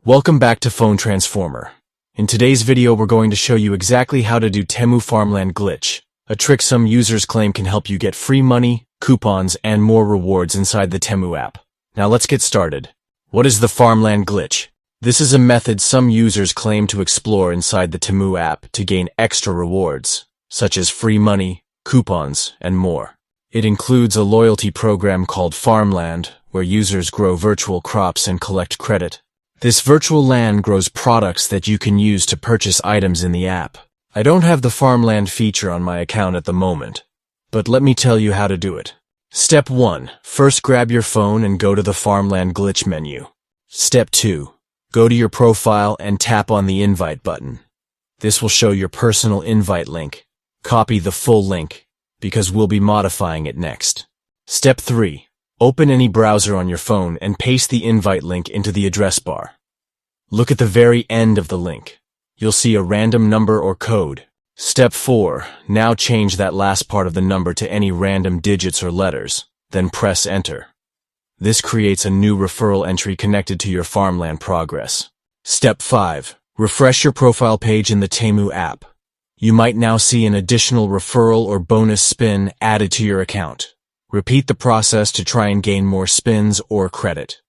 Welcome back to Phone Transformer. In today's video, we're going to show you exactly how to do Temu Farmland glitch, a trick some users claim can help you get free money, coupons, and more rewards inside the Temu app. Now let's get started. What is the Farmland glitch? This is a method some users claim to explore inside the Temu app to gain extra rewards, such as free money, coupons, and more. It includes a loyalty program called Farmland, where users grow virtual crops and collect credit. This virtual land grows products that you can use to purchase items in the app. I don't have the Farmland feature on my account at the moment, but let me tell you how to do it. Step 1. First, grab your phone and go to the Farmland glitch menu. Step 2. Go to your profile and tap on the invite button. This will show your personal invite link. Copy the full link, because we'll be modifying it next. Step 3. Open any browser on your phone and paste the invite link into the address bar. Look at the very end of the link. You'll see a random number or code. Step 4. Now change that last part of the number to any random digits or letters, then press enter. This creates a new referral entry connected to your Farmland progress. Step 5. Refresh your profile page in the Temu app. You might now see an additional referral or bonus spin added to your account. Repeat the process to try and gain more spins or credit.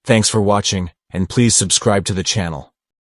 Thanks for watching, and please subscribe to the channel.